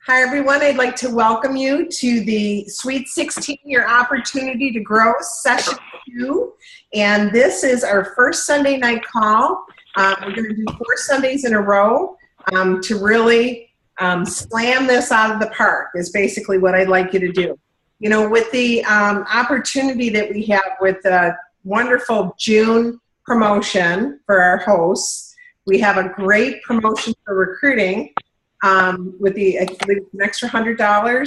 Hi, everyone. I'd like to welcome you to the Sweet 16, Your Opportunity to Grow, Session 2. And this is our first Sunday night call. We're going to do 4 Sundays in a row to really slam this out of the park is basically what I'd like you to do. You know, with the opportunity that we have with the wonderful June promotion for our hosts, we have a great promotion for recruiting. With the, I believe, an extra $100,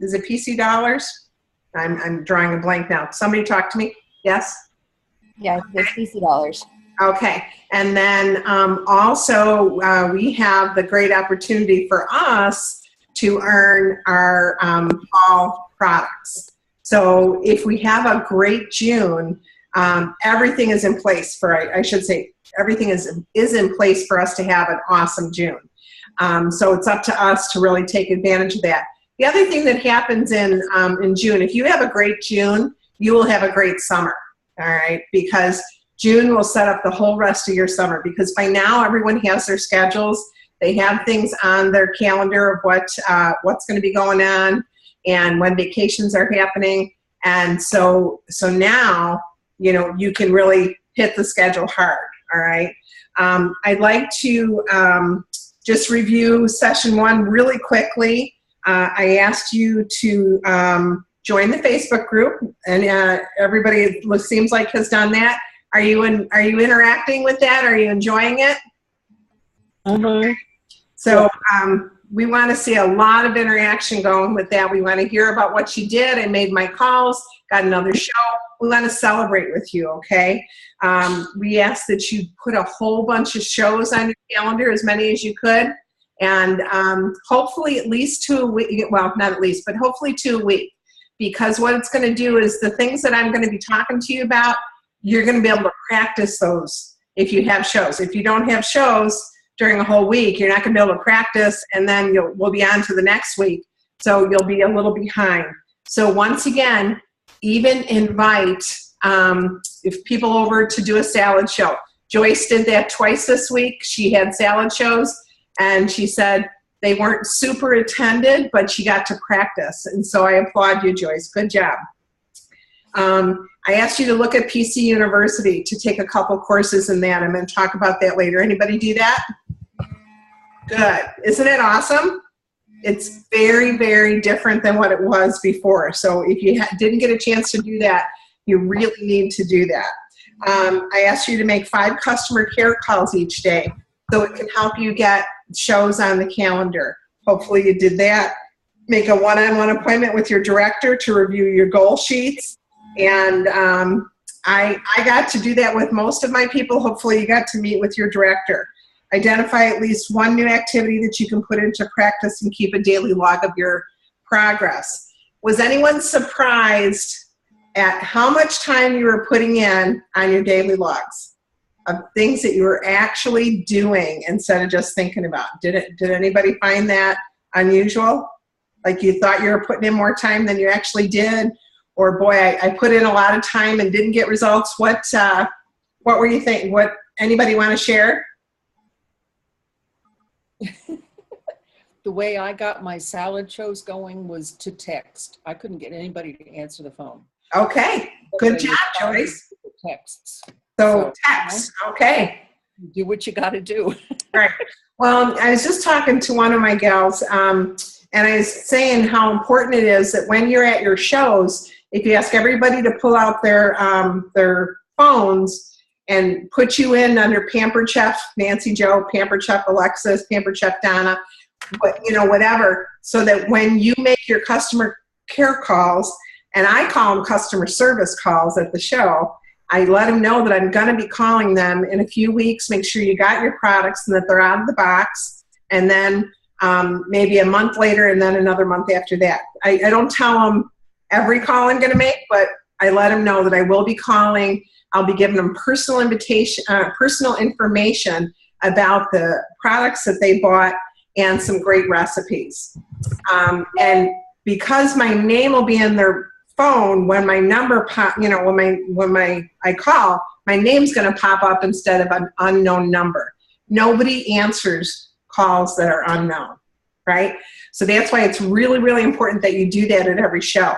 is it PC dollars? I'm drawing a blank now. Somebody talk to me. Yes? Yeah, it's PC dollars. Okay. And then also we have the great opportunity for us to earn our fall products. So if we have a great June, everything is in place for, I should say, everything is in place for us to have an awesome June. So it's up to us to really take advantage of that. The other thing that happens in June, if you have a great June, you will have a great summer, all right? Because June will set up the whole rest of your summer, because by now everyone has their schedules. They have things on their calendar of what's going to be going on and when vacations are happening. And so now, you know, you can really hit the schedule hard, all right? I'd like to just review session 1 really quickly. I asked you to join the Facebook group, and everybody, it seems like, has done that. Are you interacting with that? Are you enjoying it? Mm-hmm. So we want to see a lot of interaction going with that. We want to hear about what you did. I made my calls, got another show. We want to celebrate with you, okay? We ask that you put a whole bunch of shows on your calendar, as many as you could, and hopefully at least 2 a week. Well, not at least, but hopefully 2 a week, because what it's going to do is the things that I'm going to be talking to you about, you're going to be able to practice those if you have shows. If you don't have shows during a whole week, you're not going to be able to practice, and then we'll be on to the next week, so you'll be a little behind. So once again, even invite if people over to do a salad show. Joyce did that twice this week. She had salad shows, and she said they weren't super attended, but she got to practice. And so I applaud you, Joyce. Good job. I asked you to look at PC University to take a couple courses in that. I'm going to talk about that later. Anybody do that? Good. Isn't it awesome? It's very, very different than what it was before. So if you didn't get a chance to do that, you really need to do that. I asked you to make 5 customer care calls each day so it can help you get shows on the calendar. Hopefully you did that. Make a one-on-one appointment with your director to review your goal sheets. And I got to do that with most of my people. Hopefully you got to meet with your director. Identify at least 1 new activity that you can put into practice and keep a daily log of your progress. Was anyone surprised at how much time you were putting in on your daily logs of things that you were actually doing instead of just thinking about? Did anybody find that unusual? Like you thought you were putting in more time than you actually did? Or boy, I put in a lot of time and didn't get results. What were you thinking? What, anybody want to share? The way I got my salad shows going was to text. I couldn't get anybody to answer the phone. Okay, good job, Joyce. Texts. So text, okay. Do what you got to do. Right. Well, I was just talking to one of my gals, and I was saying how important it is that when you're at your shows, if you ask everybody to pull out their phones and put you in under Pampered Chef Nancy Jo, Pampered Chef Alexis, Pampered Chef Donna, whatever, so that when you make your customer care calls, and I call them customer service calls at the show, I let them know that I'm going to be calling them in a few weeks. Make sure you got your products and that they're out of the box, and then maybe a month later and then another month after that. I don't tell them every call I'm going to make, but I let them know that I will be calling. I'll be giving them personal information about the products that they bought and some great recipes. And because my name will be in their phone when my number I call, my name's going to pop up instead of an unknown number. Nobody answers calls that are unknown. right? So that's why it's really, really important that you do that at every show.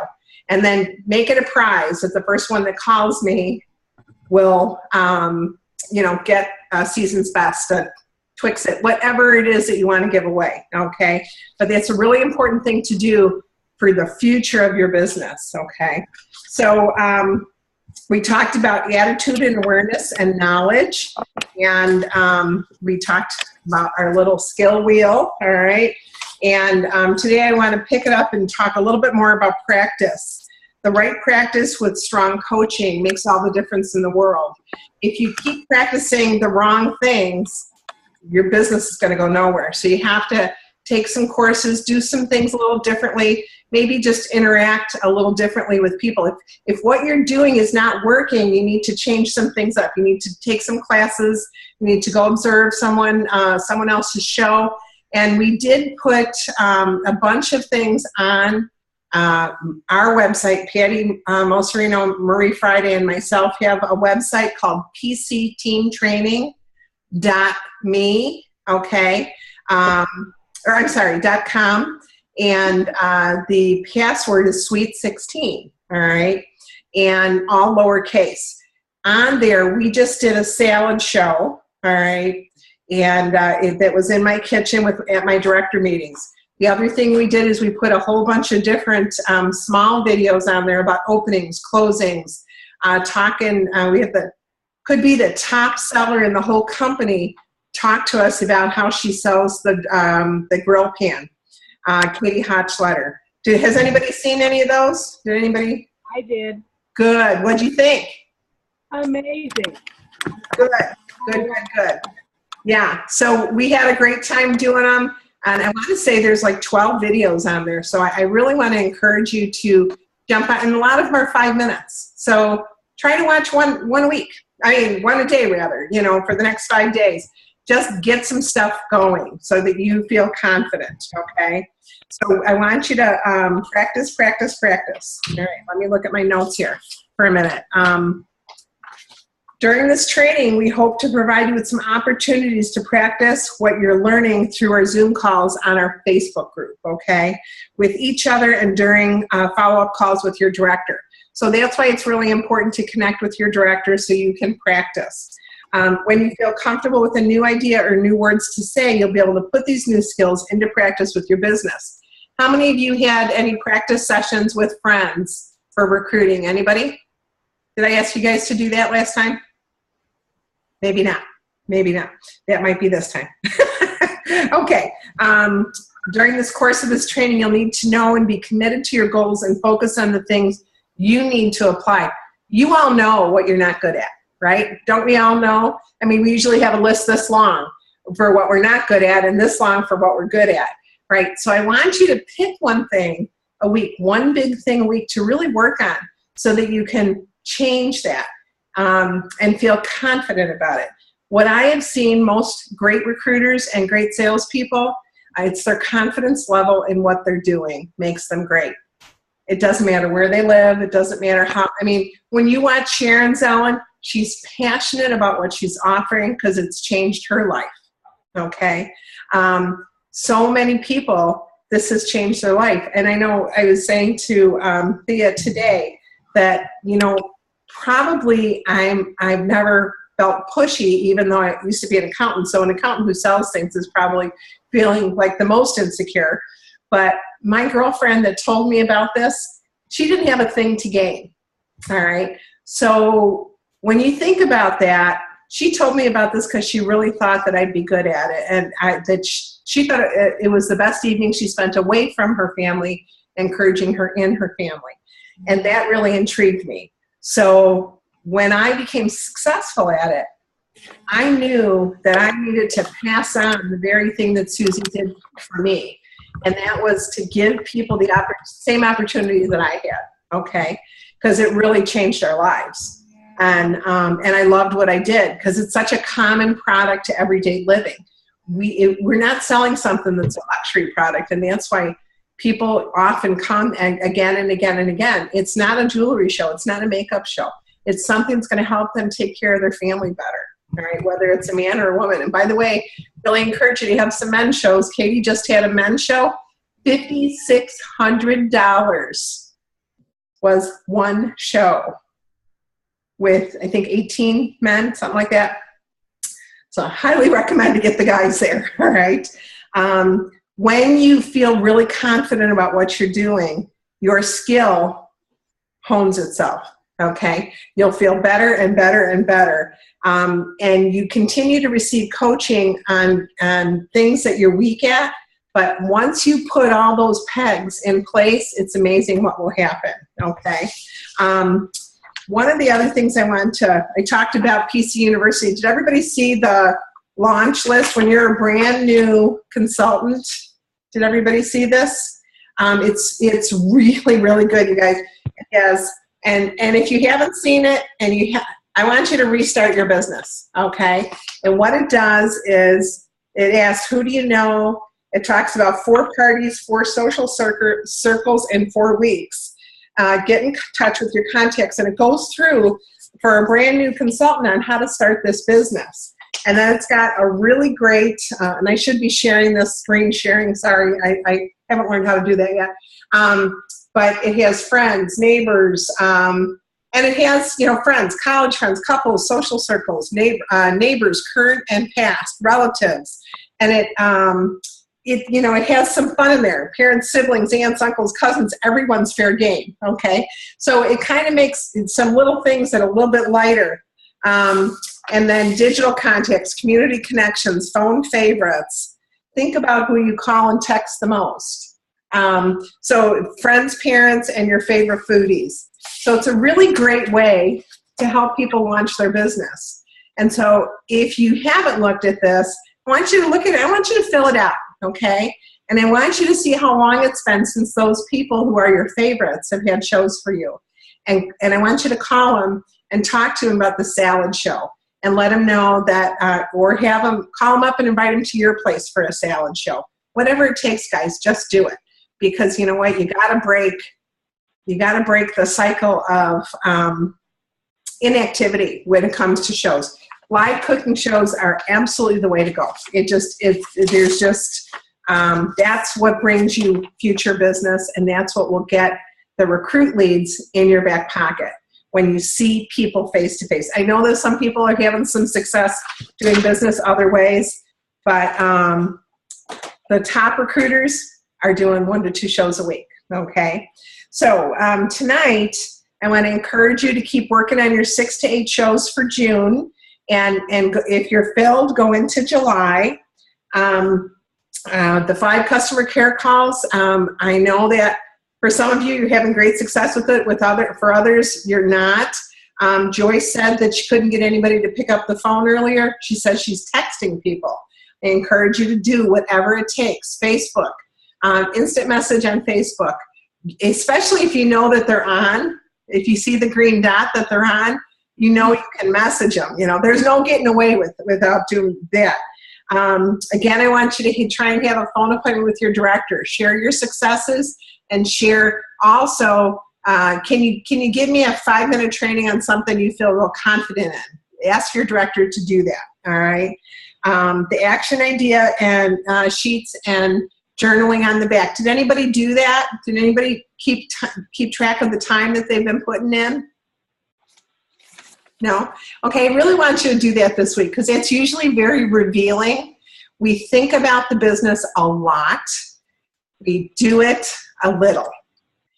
And then make it a prize that the first one that calls me will, get a season's best, a Twix-It, whatever it is that you want to give away, okay? But that's a really important thing to do for the future of your business, okay? So we talked about attitude and awareness and knowledge, and we talked about our little skill wheel, all right? And today I want to pick it up and talk a little bit more about practice. The right practice with strong coaching makes all the difference in the world. If you keep practicing the wrong things, your business is going to go nowhere. So you have to take some courses, do some things a little differently, maybe just interact a little differently with people. If what you're doing is not working, you need to change some things up. You need to take some classes. You need to go observe someone else's show. And we did put a bunch of things on our website. Patty Moserino, Marie Friday, and myself have a website called pcteamtraining.me, okay? .com, and the password is sweet16, all right? And all lowercase. On there, we just did a salad show, all right? And that was in my kitchen at my director meetings. The other thing we did is we put a whole bunch of different small videos on there about openings, closings, talking. We have could be the top seller in the whole company talk to us about how she sells the grill pan. Katie Hotchletter. Has anybody seen any of those? Did anybody? I did. Good. What'd you think? Amazing. Good. Yeah. So we had a great time doing them. And I want to say there's like 12 videos on there. So I really want to encourage you to jump on. And a lot of them are 5 minutes. So try to watch one a week. One a day rather, for the next 5 days. Just get some stuff going so that you feel confident, okay? So I want you to practice. All right, let me look at my notes here for a minute. During this training, we hope to provide you with some opportunities to practice what you're learning through our Zoom calls on our Facebook group, okay? With each other and during follow-up calls with your director. So that's why it's really important to connect with your director so you can practice. When you feel comfortable with a new idea or new words to say, you'll be able to put these new skills into practice with your business. How many of you had any practice sessions with friends for recruiting? Anybody? Did I ask you guys to do that last time? Maybe not. That might be this time. Okay. During this course of this training, you'll need to know and be committed to your goals and focus on the things you need to apply. You all know what you're not good at, right? Don't we all know? We usually have a list this long for what we're not good at and this long for what we're good at, right? So I want you to pick one thing a week, one big thing a week to really work on so that you can change that and feel confident about it. What I have seen most great recruiters and great salespeople, it's their confidence level in what they're doing makes them great. It doesn't matter where they live. It doesn't matter how, when you watch Sharon Zellen, she's passionate about what she's offering because it's changed her life, okay? So many people, this has changed their life. And I know I was saying to Thea today that, probably I've never felt pushy, even though I used to be an accountant. So an accountant who sells things is probably feeling like the most insecure. But my girlfriend that told me about this, she didn't have a thing to gain, all right? So when you think about that, she told me about this because she really thought that I'd be good at it. And that she thought it was the best evening she spent away from her family, encouraging her in her family. And that really intrigued me. So when I became successful at it, I knew that I needed to pass on the very thing that Susie did for me. And that was to give people the same opportunity that I had, okay? Because it really changed our lives. And I loved what I did because it's such a common product to everyday living. We're not selling something that's a luxury product, and that's why people often come again and again and again. It's not a jewelry show. It's not a makeup show. It's something that's going to help them take care of their family better, all right, whether it's a man or a woman. And by the way, really encourage you to have some men's shows. Katie just had a men's show. $5,600 was one show with, I think, 18 men, something like that. So I highly recommend to get the guys there, all right? When you feel really confident about what you're doing, your skill hones itself, okay? You'll feel better and better and better. And you continue to receive coaching on things that you're weak at, but once you put all those pegs in place, it's amazing what will happen, okay? One of the other things I talked about PC University. Did everybody see the launch list when you're a brand new consultant? Did everybody see this? It's really, really good, you guys. Yes, and if you haven't seen it, I want you to restart your business, okay? And what it does is it asks, who do you know? It talks about 4 parties, 4 social circles in 4 weeks. Get in touch with your contacts, and it goes through for a brand new consultant on how to start this business. And then it's got a really great, and I should be sharing this screen sharing, sorry, I haven't learned how to do that yet. But it has friends, neighbors, and it has, friends, college friends, couples, social circles, neighbors, current and past, relatives. And it has some fun in there. Parents, siblings, aunts, uncles, cousins, everyone's fair game, okay? So it kind of makes some little things that are a little bit lighter. And then digital contacts, community connections, phone favorites. Think about who you call and text the most. So friends, parents, and your favorite foodies. So it's a really great way to help people launch their business. And so if you haven't looked at this, I want you to look at it. I want you to fill it out, okay? And I want you to see how long it's been since those people who are your favorites have had shows for you. And I want you to call them and talk to them about the salad show and let them know that, or have them, call them up and invite them to your place for a salad show. Whatever it takes, guys, just do it. Because you know what, you gotta break the cycle of inactivity when it comes to shows. Live cooking shows are absolutely the way to go. That's what brings you future business, and that's what will get the recruit leads in your back pocket when you see people face to face. I know that some people are having some success doing business other ways, but the top recruiters are doing 1 to 2 shows a week, okay? So tonight, I want to encourage you to keep working on your 6 to 8 shows for June. And if you're filled, go into July. The 5 customer care calls, I know that for some of you, you're having great success with it. For others, you're not. Joyce said that she couldn't get anybody to pick up the phone earlier. She says she's texting people. I encourage you to do whatever it takes. Facebook, instant message on Facebook, especially if you know that they're on. If you see the green dot that they're on, you can message them. There's no getting away without doing that. Again, I want you to try and have a phone appointment with your director. Share your successes and share also, can you give me a 5-minute training on something you feel real confident in? Ask your director to do that, all right? The action idea and sheets and journaling on the back. Did anybody do that? Did anybody keep track of the time that they've been putting in? No? Okay, I really want you to do that this week because it's usually very revealing. We think about the business a lot. We do it a little.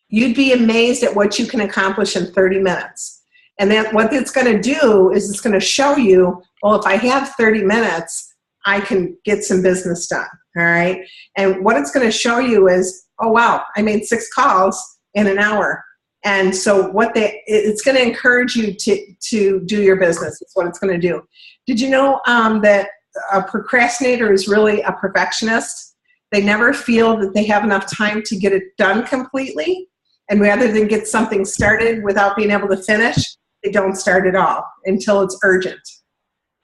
You'd be amazed at what you can accomplish in 30 minutes. And then what it's going to do is it's going to show you, well, if I have 30 minutes, I can get some business done, all right? And what it's going to show you is, oh, wow, I made 6 calls in an hour. And so it's going to encourage you to do your business. It's what it's going to do. Did you know that a procrastinator is really a perfectionist? They never feel that they have enough time to get it done completely. And rather than get something started without being able to finish, they don't start at all until it's urgent.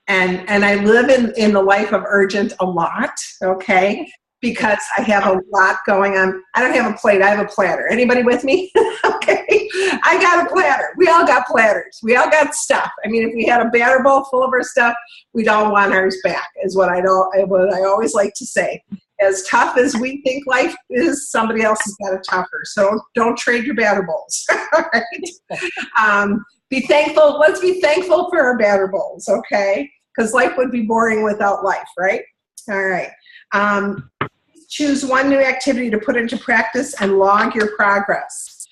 And I live in the life of urgent a lot, okay? Because I have a lot going on. I don't have a plate, I have a platter. Anybody with me? Okay. I got a platter. We all got platters. We all got stuff. I mean, if we had a batter bowl full of our stuff, we'd all want ours back, is what I always like to say. As tough as we think life is, somebody else has got it tougher. So don't trade your batter bowls. All right. Be thankful. Let's be thankful for our batter bowls, okay? Because life would be boring without life, right? All right. Choose one new activity to put into practice and log your progress.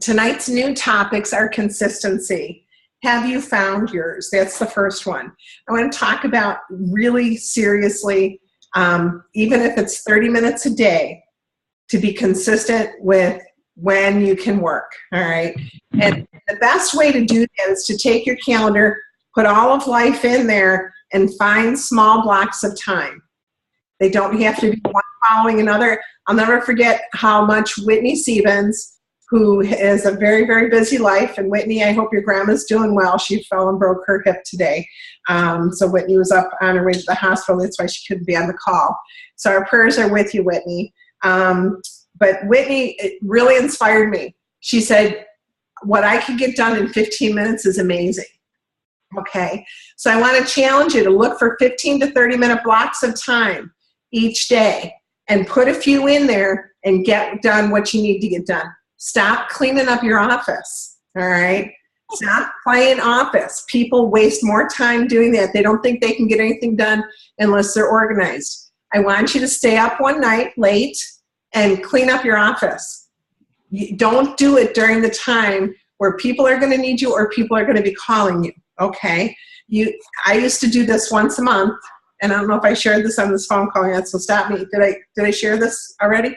Tonight's new topics are consistency. Have you found yours? That's the first one. I want to talk about really seriously, even if it's 30 minutes a day, to be consistent with when you can work, all right? And the best way to do that is to take your calendar, put all of life in there, and find small blocks of time. They don't have to be one following another. I'll never forget how much Whitney Stevens, who has a very, very busy life, and Whitney, I hope your grandma's doing well. She fell and broke her hip today. So Whitney was up on her way to the hospital. That's why she couldn't be on the call. So our prayers are with you, Whitney. But Whitney, it really inspired me. She said, what I could get done in 15 minutes is amazing. Okay, so I want to challenge you to look for 15 to 30-minute blocks of time each day and put a few in there and get done what you need to get done. Stop cleaning up your office, all right? Stop playing office. People waste more time doing that. They don't think they can get anything done unless they're organized. I want you to stay up one night late and clean up your office. You don't do it during the time where people are going to need you or people are going to be calling you, okay? I used to do this once a month, and I don't know if I shared this on this phone call yet, so stop me. Did I share this already?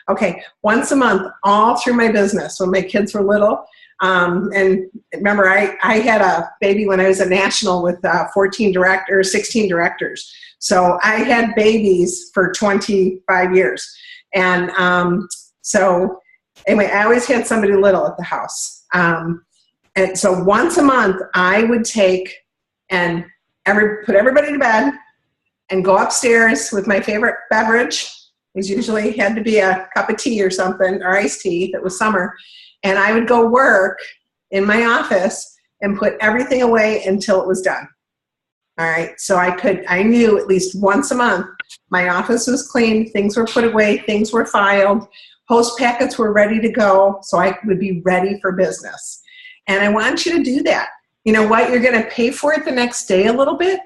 Okay, once a month, all through my business when my kids were little. And remember, I had a baby when I was a national with 16 directors. So I had babies for 25 years. And so anyway, I always had somebody little at the house. And so once a month, I would take and put everybody to bed and go upstairs with my favorite beverage. It usually had to be a cup of tea or something, or iced tea if it was summer. And I would go work in my office and put everything away until it was done. All right, so I knew at least once a month my office was clean, things were put away, things were filed, post packets were ready to go, so I would be ready for business. And I want you to do that. You know what? You're going to pay for it the next day a little bit,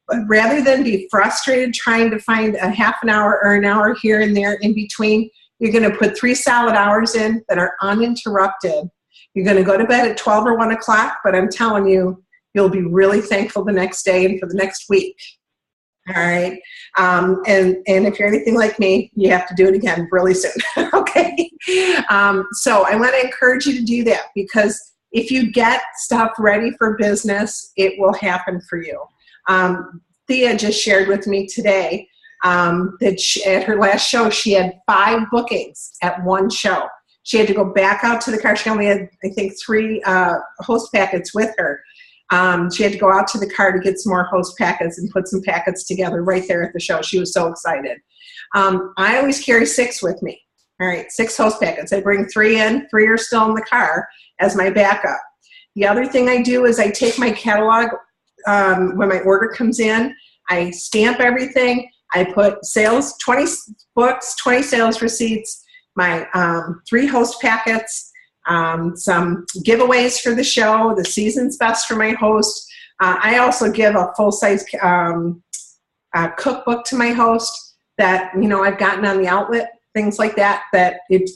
but rather than be frustrated trying to find a half an hour or an hour here and there in between, you're going to put 3 solid hours in that are uninterrupted. You're going to go to bed at 12 or 1 o'clock, but I'm telling you, you'll be really thankful the next day and for the next week. All right. And if you're anything like me, you have to do it again really soon. Okay. So I want to encourage you to do that, because if you get stuff ready for business, it will happen for you. Thea just shared with me today that at her last show, she had 5 bookings at one show. She had to go back out to the car. She only had, I think, 3 host packets with her. She had to go out to the car to get some more host packets and put some packets together right there at the show. She was so excited. I always carry 6 with me. All right, 6 host packets. I bring 3 in, 3 are still in the car as my backup. The other thing I do is I take my catalog when my order comes in. I stamp everything. I put sales, 20 books, 20 sales receipts, my 3 host packets, some giveaways for the show, the season's best for my host. I also give a full-size cookbook to my host that, you know, I've gotten on the outlet, things like that, that it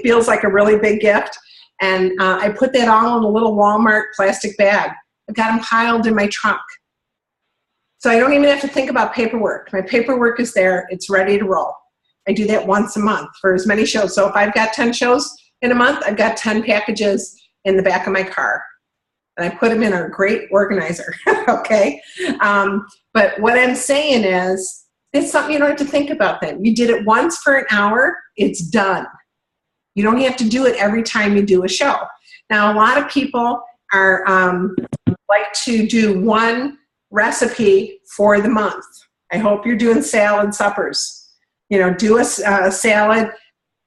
feels like a really big gift. And I put that all in a little Walmart plastic bag. I've got them piled in my trunk. So I don't even have to think about paperwork. My paperwork is there. It's ready to roll. I do that once a month for as many shows. So if I've got 10 shows in a month, I've got 10 packages in the back of my car. And I put them in a great organizer, okay? But what I'm saying is, it's something you don't have to think about then. You did it once for an hour, it's done. You don't have to do it every time you do a show. Now, a lot of people are like to do one recipe for the month. I hope you're doing salad suppers. You know, do a salad,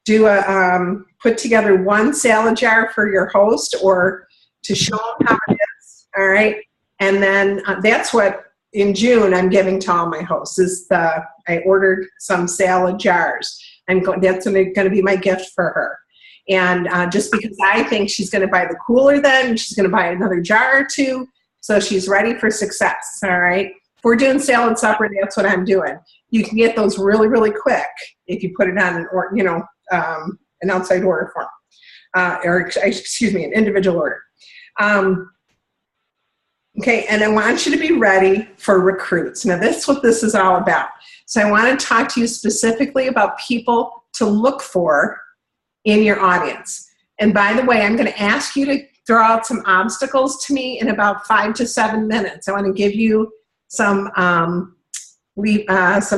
put together one salad jar for your host, or to show them how it is. All right. And then that's what in June I'm giving to all my hosts I ordered some salad jars. That's going to be my gift for her. And just because I think she's going to buy the cooler then, she's going to buy another jar or two. So she's ready for success. All right. If we're doing salad supper, that's what I'm doing. You can get those really, really quick if you put it on an outside order form, an individual order. Okay, and I want you to be ready for recruits. Now, this is what this is all about. So I want to talk to you specifically about people to look for in your audience. And by the way, I'm going to ask you to throw out some obstacles to me in about 5 to 7 minutes. I want to give you some warning that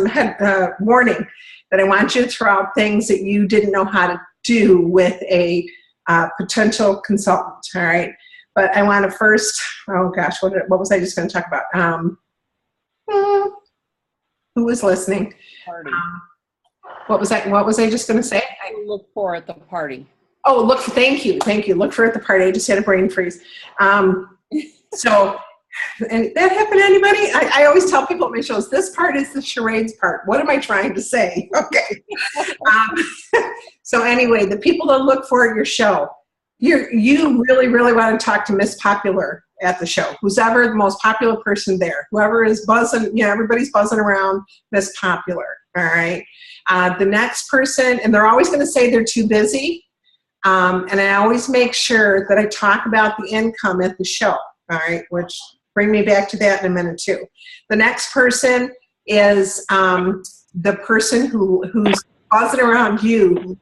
I want you to throw out things that you didn't know how to do with a potential consultant, all right? But I want to first, oh gosh, what was I just going to talk about? Who was listening? Party. What was I just going to say? Look for at the party. Oh, thank you. Look for at the party. I just had a brain freeze. So, and that happened to anybody? I always tell people at my shows, this part is the charades part. What am I trying to say? Okay. So anyway, the people to look for at your show. You really, really want to talk to Miss Popular at the show. Who's ever the most popular person there. Whoever is buzzing, everybody's buzzing around Miss Popular. All right. The next person, and they're always going to say they're too busy. And I always make sure that I talk about the income at the show. All right. Which bring me back to that in a minute too. The next person is the person who's buzzing around you,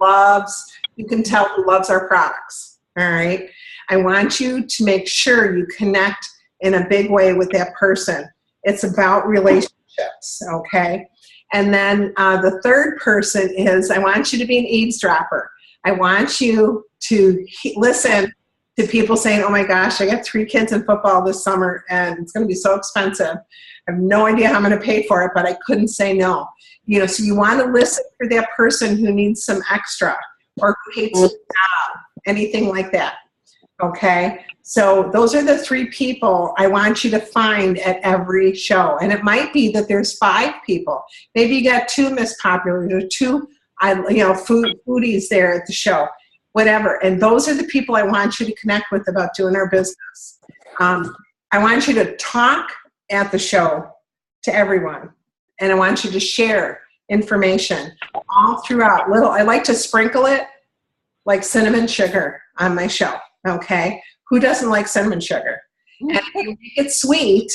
you can tell who loves our products. All right. I want you to make sure you connect in a big way with that person. It's about relationships. Okay. And then the third person is, I want you to be an eavesdropper. I want you to listen to people saying, oh my gosh, I got 3 kids in football this summer and it's going to be so expensive. I have no idea how I'm going to pay for it, but I couldn't say no. So you want to listen for that person who needs some extra or who hates the job, anything like that. Okay. So those are the 3 people I want you to find at every show. And it might be that there's 5 people. Maybe you got 2 Miss Popular, or 2, foodies there at the show, whatever. And those are the people I want you to connect with about doing our business. I want you to talk at the show to everyone. And I want you to share information all throughout. I like to sprinkle it like cinnamon sugar on my show. Okay. Who doesn't like cinnamon sugar? And you make it sweet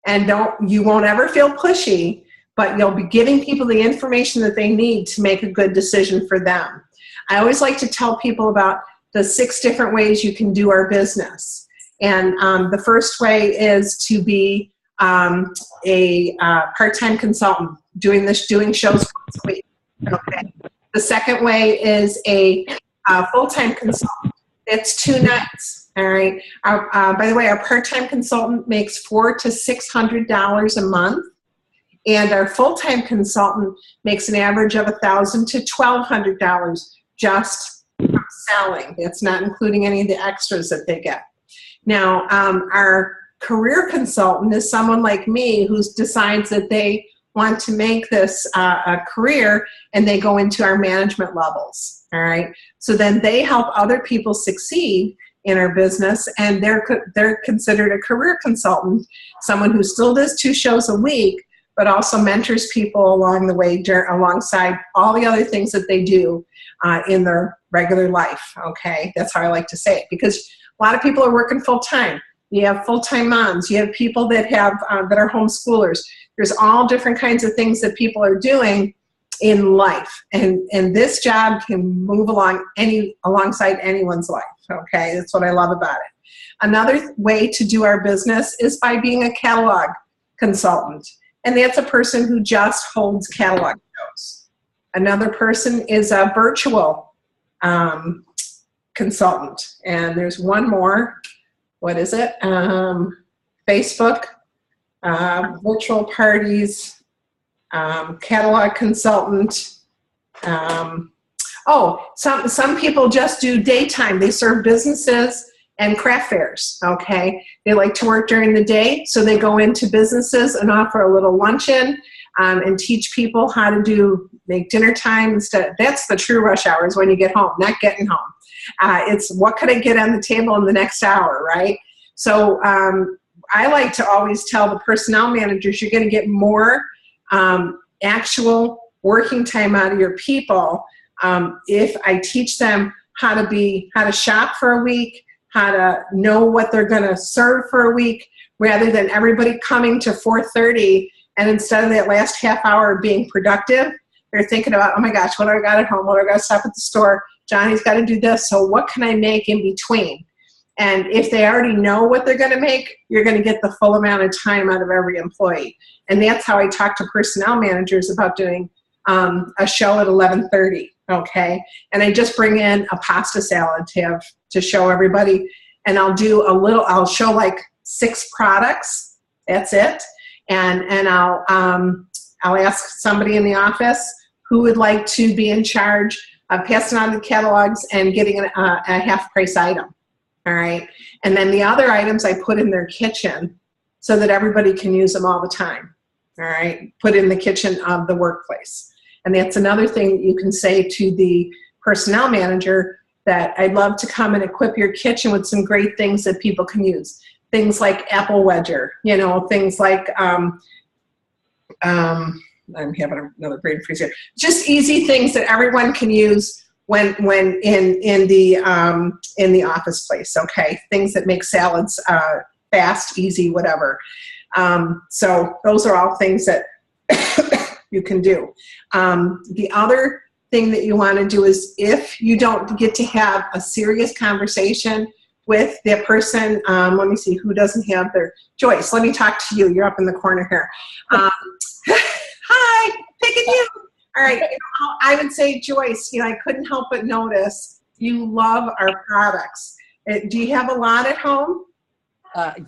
and you won't ever feel pushy, but you'll be giving people the information that they need to make a good decision for them. I always like to tell people about the 6 different ways you can do our business. And the first way is to be a part-time consultant doing shows once a week. Okay. The second way is a full-time consultant. It's 2 nights. All right. By the way, our part-time consultant makes $400 to $600 a month, and our full-time consultant makes an average of $1,000 to $1,200 just from selling. That's not including any of the extras that they get. Now, our career consultant is someone like me who decides that they want to make this a career, and they go into our management levels. All right. So then they help other people succeed in our business, and they're considered a career consultant, someone who still does 2 shows a week, but also mentors people along the way, alongside all the other things that they do in their regular life. Okay. That's how I like to say it, because a lot of people are working full time. You have full-time moms. You have people that that are homeschoolers. There's all different kinds of things that people are doing in life, and this job can move alongside anyone's life. Okay, that's what I love about it. Another way to do our business is by being a catalog consultant, and that's a person who just holds catalog shows. Another person is a virtual consultant, and there's one more. What is it? Facebook, virtual parties, catalog consultant. Oh, some people just do daytime. They serve businesses and craft fairs, okay? They like to work during the day, so they go into businesses and offer a little luncheon and teach people how to make dinner time instead. That's the true rush hour, is when you get home, not getting home. It's what could I get on the table in the next hour, right? So I like to always tell the personnel managers, you're going to get more actual working time out of your people if I teach them how to shop for a week, how to know what they're going to serve for a week, rather than everybody coming to 4:30 and instead of that last half hour being productive, they're thinking about, oh my gosh, what do I got at home? What do I got to stop at the store? Johnny's got to do this, so what can I make in between? And if they already know what they're going to make, you're going to get the full amount of time out of every employee. And that's how I talk to personnel managers about doing a show at 11:30, okay? And I just bring in a pasta salad to show everybody. And I'll show like 6 products. That's it. And I'll ask somebody in the office who would like to be in charge of passing on the catalogs and getting a half price item. All right. And then the other items I put in their kitchen so that everybody can use them all the time. All right. Put in the kitchen of the workplace. And that's another thing that you can say to the personnel manager, that I'd love to come and equip your kitchen with some great things that people can use. Things like apple wedger, things like, I'm having another brain freeze here. Just easy things that everyone can use when in the office place, okay? Things that make salads fast, easy, whatever. So those are all things that you can do. The other thing that you want to do is, if you don't get to have a serious conversation with that person, let me see, who doesn't have their, Joyce, let me talk to you. You're up in the corner here. Hi, picking you. All right, I would say, Joyce, I couldn't help but notice you love our products. Do you have a lot at home?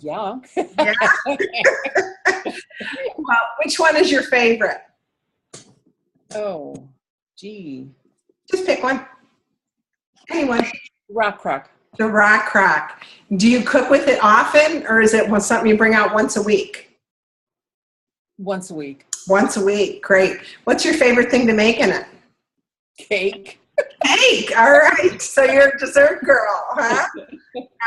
Yeah. Yeah. Well, which one is your favorite? Oh, gee. Just pick one. Anyone. Rock Crock. The Rock Crock. Do you cook with it often, or is it something you bring out once a week? Once a week. Once a week. Great. What's your favorite thing to make in it? Cake. Cake. All right. So you're a dessert girl, huh?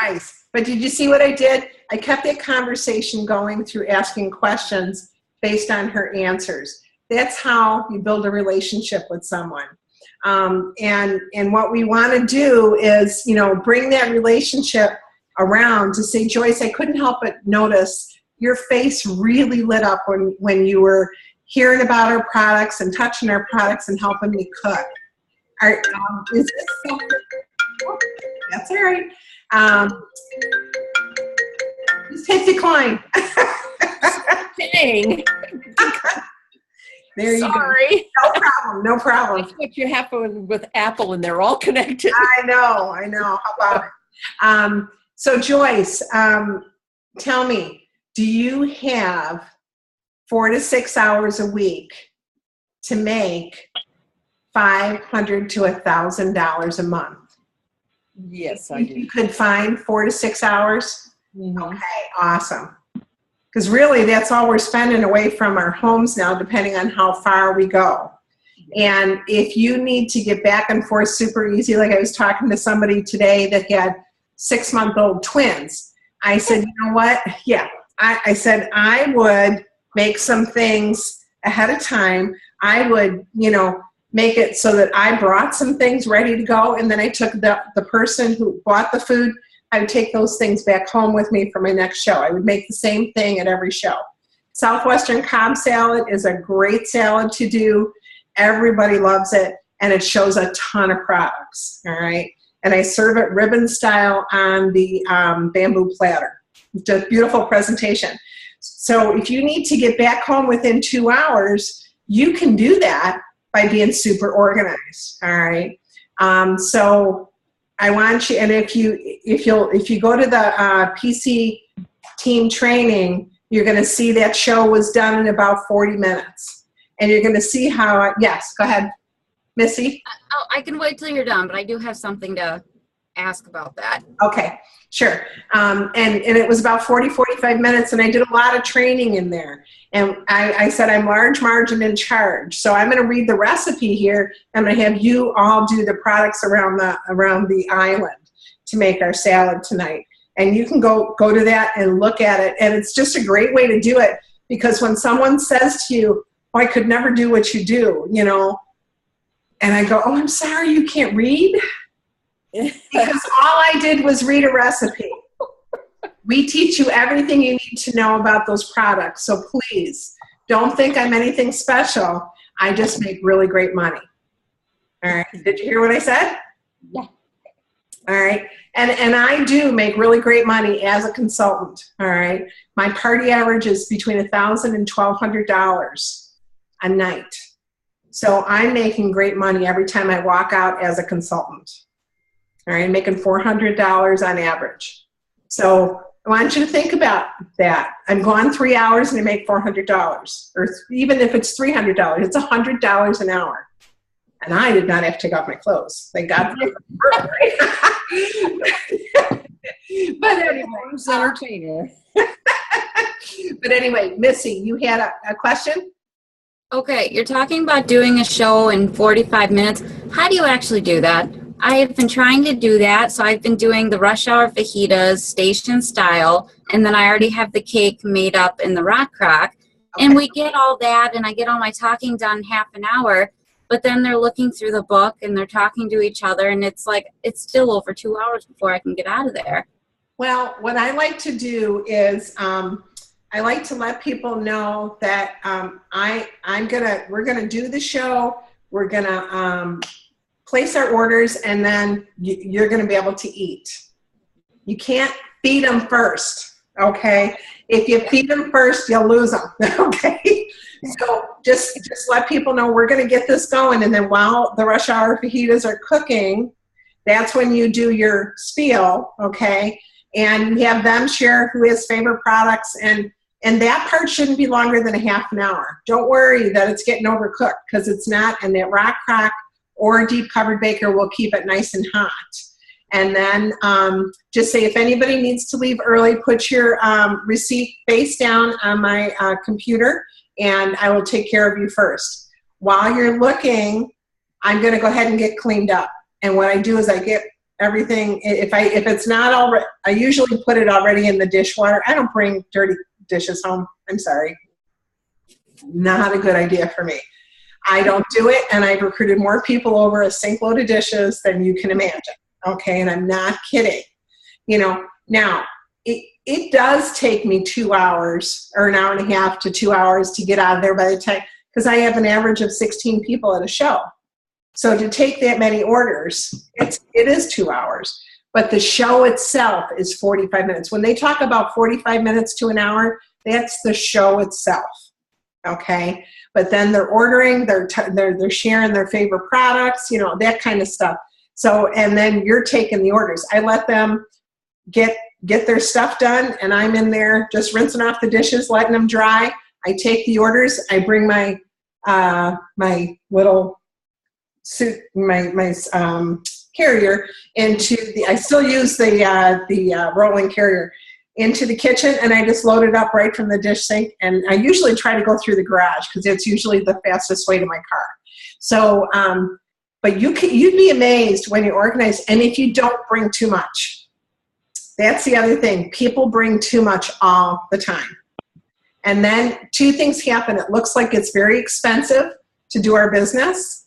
Nice. But did you see what I did? I kept that conversation going through asking questions based on her answers. That's how you build a relationship with someone. And what we want to do is, bring that relationship around to say, Joyce, I couldn't help but notice your face really lit up when you were hearing about our products and touching our products and helping me cook. Is this something? Oh, that's all right. Just hit decline. Dang. There you Sorry. go. No problem. That's what you have with Apple, and they're all connected. I know. How about it? So Joyce, tell me, do you have 4 to 6 hours a week to make $500 to $1,000 a month? Yes, I do. You could find 4 to 6 hours? Mhm. Okay, awesome. Because really, that's all we're spending away from our homes now, depending on how far we go. And if you need to get back and forth super easy, like I was talking to somebody today that had 6-month-old twins, I said, you know what? Yeah, I said I would make some things ahead of time. I would, make it so that I brought some things ready to go, and then I took the person who bought the food, I would take those things back home with me for my next show. I would make the same thing at every show. Southwestern Cobb salad is a great salad to do. Everybody loves it, and it shows a ton of products, all right? And I serve it ribbon style on the bamboo platter. Just a beautiful presentation. So if you need to get back home within 2 hours, you can do that by being super organized, all right? So I want you, and if you go to the PC team training, you're going to see that show was done in about 40 minutes. And you're going to see how, yes, go ahead. Missy? Oh, I can wait till you're done, but I do have something to ask about that. Okay, sure. And it was about 45 minutes, and I did a lot of training in there. And I said I'm large margin in charge. So I'm going to read the recipe here. I'm going to have you all do the products around the island to make our salad tonight. And you can go to that and look at it. And it's just a great way to do it, because when someone says to you, oh, I could never do what you do, you know, and I go, oh, I'm sorry, you can't read? Because all I did was read a recipe. We teach you everything you need to know about those products. So please, don't think I'm anything special. I just make really great money. All right. Did you hear what I said? Yeah. All right. And I do make really great money as a consultant. All right. My party average is between $1,000 and $1,200 a night. So I'm making great money every time I walk out as a consultant. All right, making $400 on average. So I want you to think about that. I'm gone 3 hours and I make $400. Or even if it's $300, it's $100 an hour. And I did not have to take off my clothes. Thank God for But anyway, It's entertainer. but anyway, Missy, you had a question? Okay, you're talking about doing a show in 45 minutes. How do you actually do that? I have been trying to do that, so I've been doing the rush hour fajitas station style, and then I already have the cake made up in the rock crock. And we get all that, and I get all my talking done half an hour, but then they're looking through the book, and they're talking to each other, and it's like, it's still over 2 hours before I can get out of there. Well, what I like to do is I like to let people know that we're gonna do the show. We're gonna place our orders, and then you're gonna be able to eat. You can't feed them first, okay? If you feed them first, you'll lose them, okay? So just let people know we're gonna get this going, and then while the rush hour fajitas are cooking, that's when you do your spiel, okay? And you have them share who has favorite products, and that part shouldn't be longer than a half an hour. Don't worry that it's getting overcooked, because it's not, and that rock crock or a deep covered baker will keep it nice and hot. And then just say, if anybody needs to leave early, put your receipt face down on my computer, and I will take care of you first. While you're looking, I'm gonna go ahead and get cleaned up. And what I do is I get everything, if it's not already, I usually put it already in the dishwater. I don't bring dirty dishes home. I'm sorry. Not a good idea for me. I don't do it, and I've recruited more people over a sink load of dishes than you can imagine. Okay, and I'm not kidding. You know, now it does take me 2 hours or an hour and a half to 2 hours to get out of there by the time, because I have an average of 16 people at a show. So to take that many orders, it is 2 hours. But the show itself is 45 minutes. When they talk about 45 minutes to an hour, that's the show itself. Okay, but then they're ordering, they're sharing their favorite products, you know, that kind of stuff. So, and then you're taking the orders. I let them get their stuff done, and I'm in there just rinsing off the dishes, letting them dry. I take the orders. I bring my my little suit, my carrier into the. I still use the rolling carrier into the kitchen, and I just load it up right from the dish sink. And I usually try to go through the garage, because it's usually the fastest way to my car. So, but you'd be amazed when you organize, and if you don't bring too much. That's the other thing. People bring too much all the time. And then two things happen. It looks like it's very expensive to do our business,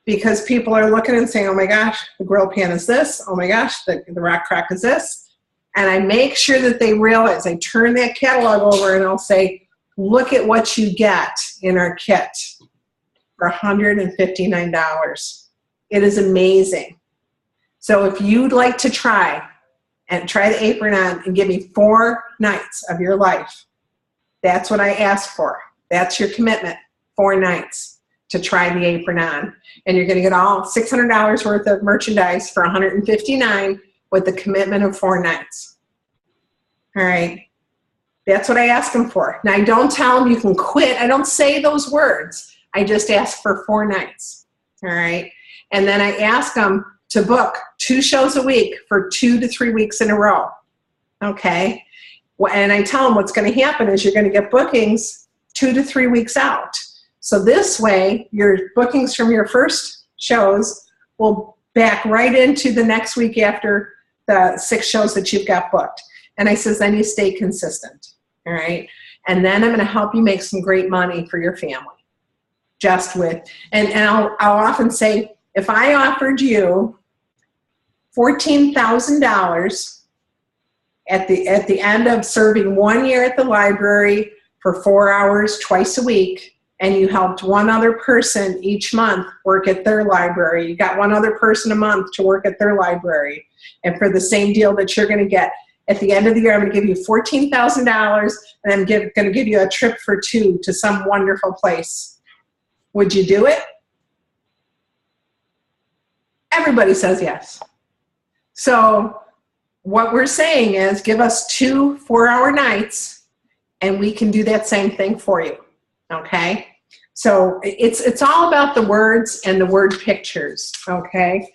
because people are looking and saying, oh my gosh, the grill pan is this. Oh my gosh, the rock crock is this. And I make sure that they realize, I turn that catalog over and I'll say, look at what you get in our kit for $159. It is amazing. So if you'd like to try the apron on and give me 4 nights of your life, that's what I ask for. That's your commitment, 4 nights to try the apron on. And you're gonna get all $600 worth of merchandise for $159 with the commitment of 4 nights. All right, that's what I ask them for. Now, I don't tell them you can quit. I don't say those words. I just ask for 4 nights. All right. And then I ask them to book 2 shows a week for 2 to 3 weeks in a row. Okay. And I tell them what's going to happen is you're going to get bookings 2 to 3 weeks out. So this way, your bookings from your first shows will back right into the next week after the 6 shows that you've got booked. And I says, then you stay consistent. All right. And then I'm going to help you make some great money for your family. Just with, and I'll often say, if I offered you $14,000 at the end of serving 1 year at the library for 4 hours twice a week, and you helped one other person each month work at their library, you got one other person a month to work at their library, and for the same deal that you're going to get at the end of the year, I'm going to give you $14,000, and I'm going to give you a trip for 2 to some wonderful place. Would you do it? Everybody says yes. So what we're saying is give us 2 4-hour nights and we can do that same thing for you. Okay? So it's all about the words and the word pictures. Okay?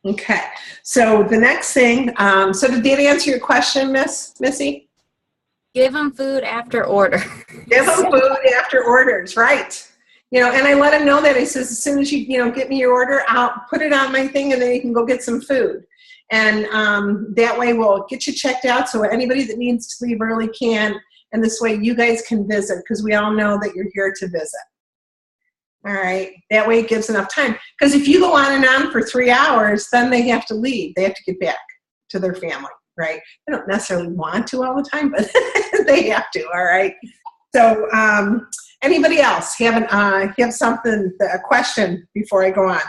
Okay. So the next thing, so did that answer your question, Missy? Give them food after order. Give them food after orders, right? You know, and I let him know that. I says, as soon as you get me your order, I'll put it on my thing, and then you can go get some food. And that way we'll get you checked out so anybody that needs to leave early can. And this way you guys can visit because we all know that you're here to visit. All right. That way it gives enough time. Because if you go on and on for 3 hours, then they have to leave. They have to get back to their family, right? They don't necessarily want to all the time, but they have to, all right? So anybody else have something, a question before I go on?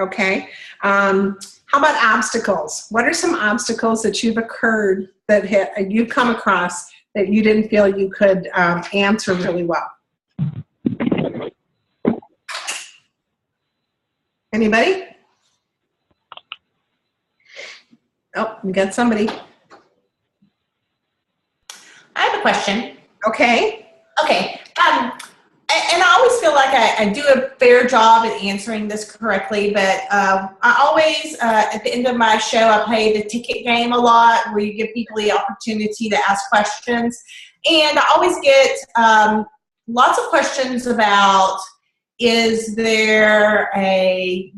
Okay. How about obstacles? What are some obstacles that you've you've come across that you didn't feel you could answer really well? Anybody? Oh, we got somebody. I have a question. Okay. Okay. And I always feel like I do a fair job at answering this correctly, but I always, at the end of my show, I play the ticket game a lot where you give people the opportunity to ask questions. And I always get lots of questions about, is there a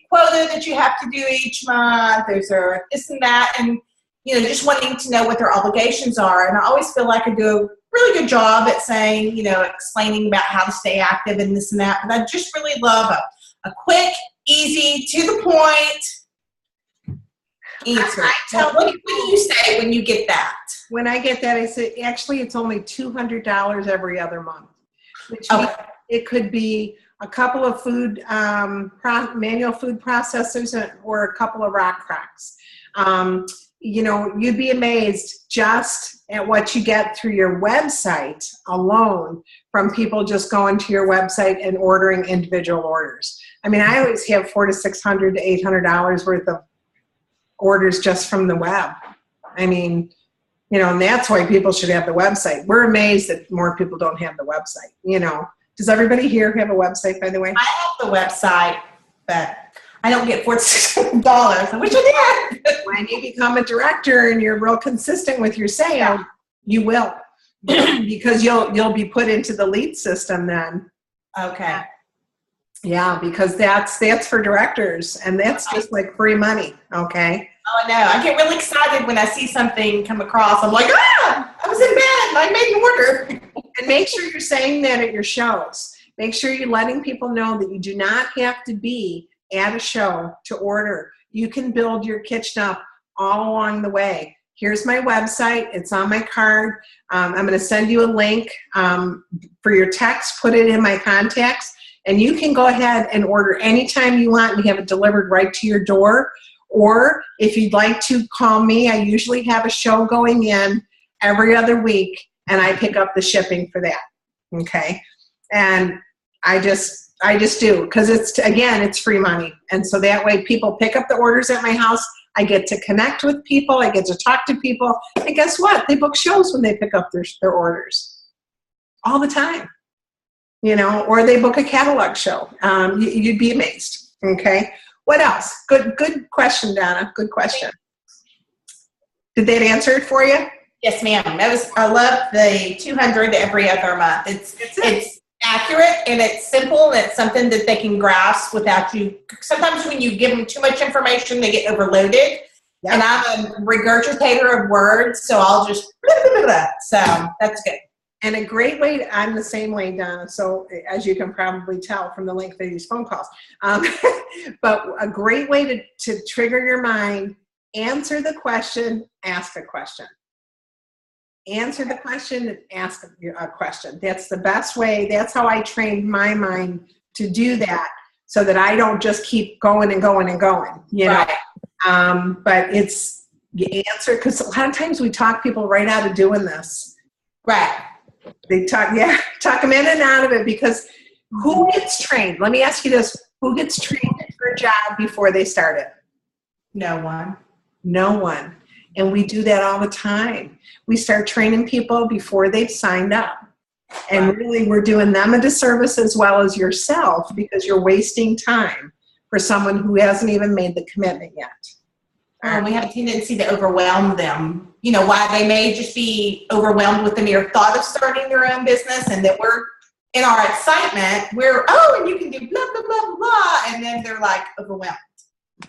quota that you have to do each month? Is there this and that? And, just wanting to know what their obligations are. And I always feel like I do a really good job at saying, explaining about how to stay active and this and that. But I just really love a quick, easy, to the point answer. What do you say when you get that? When I get that, I say, actually, it's only $200 every other month, which means it could be a couple of manual food processors or a couple of rock cracks. You'd be amazed just at what you get through your website alone from people just going to your website and ordering individual orders. I mean, I always have $400 to $600 to $800 worth of orders just from the web. I mean, and that's why people should have the website. We're amazed that more people don't have the website. Does everybody here have a website, by the way? I have the website, but I don't get $400. I wish I did. When you become a director and you're real consistent with your sale, you will, because you'll be put into the lead system then. Okay. Yeah, because that's for directors, and that's just like free money. Okay. Oh, I know. I get really excited when I see something come across. I'm like, I was in bed and I made an order. And make sure you're saying that at your shows. Make sure you're letting people know that you do not have to be at a show to order. You can build your kitchen up all along the way. Here's my website. It's on my card. I'm going to send you a link for your text. Put it in my contacts, and you can go ahead and order anytime you want and have it delivered right to your door. Or if you'd like to call me, I usually have a show going in every other week, and I pick up the shipping for that. Okay? And I just do, because it's free money. And so that way people pick up the orders at my house. I get to connect with people. I get to talk to people. And guess what? They book shows when they pick up their orders. all the time, you know, or they book a catalog show. You'd be amazed. Okay. What else? Good question, Donna. Good question. Did that answer it for you? Yes, ma'am. I love the 200 every other month. It's accurate and it's simple and it's something that they can grasp without you. Sometimes when you give them too much information, they get overloaded. Yep. And I'm a regurgitator of words, so I'll just blah, blah, blah, blah. So that's good. And a great way, I'm the same way, Donna, so as you can probably tell from the length of these phone calls. But a great way to trigger your mind, answer the question, ask a question. Answer the question and ask a question. That's the best way. That's how I trained my mind to do that so that I don't just keep going and going and going, you know. Right. But it's, you answer, because a lot of times we talk people right out of doing this. Right. They talk them in and out of it, because who gets trained? Let me ask you this. Who gets trained for a job before they start it? No one. No one. And we do that all the time. We start training people before they've signed up. And really, we're doing them a disservice as well as yourself, because you're wasting time for someone who hasn't even made the commitment yet. We have a tendency to overwhelm them. You know, why they may just be overwhelmed with the mere thought of starting their own business, and that we're, in our excitement, and you can do blah, blah, blah, blah, and then they're like overwhelmed.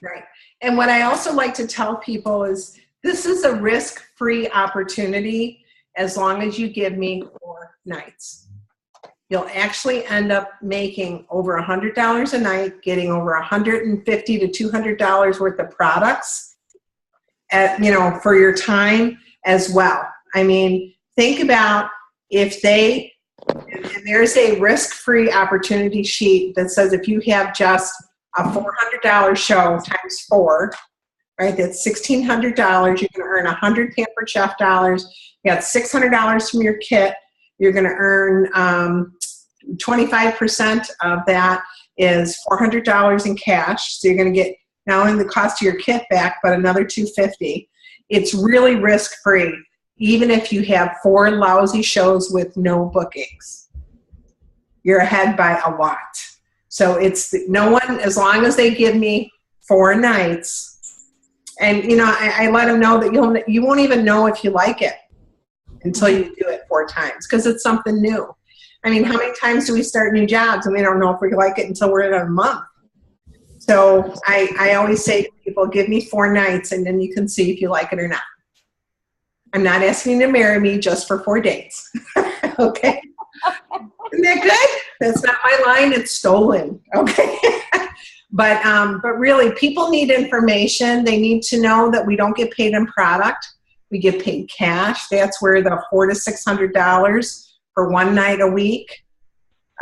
Right. And what I also like to tell people is, this is a risk-free opportunity as long as you give me 4 nights. You'll actually end up making over $100 a night, getting over $150 to $200 worth of products for your time as well. I mean, think about if and there's a risk-free opportunity sheet that says if you have just a $400 show times 4, right? That's $1,600. You're going to earn 100 Pampered Chef dollars. You got $600 from your kit. You're going to earn 25% of that is $400 in cash. So you're going to get not only the cost of your kit back, but another $250. It's really risk-free, even if you have 4 lousy shows with no bookings. You're ahead by a lot. So it's no one, as long as they give me 4 nights. And, you know, I let them know that you won't even know if you like it until you do it 4 times, because it's something new. I mean, how many times do we start new jobs and we don't know if we like it until we're in a month? So I always say to people, give me 4 nights and then you can see if you like it or not. I'm not asking you to marry me just for 4 dates. Okay? Isn't that good? That's not my line. It's stolen. Okay? But really, people need information. They need to know that we don't get paid in product. We get paid cash. That's where the $400 to $600 for 1 night a week,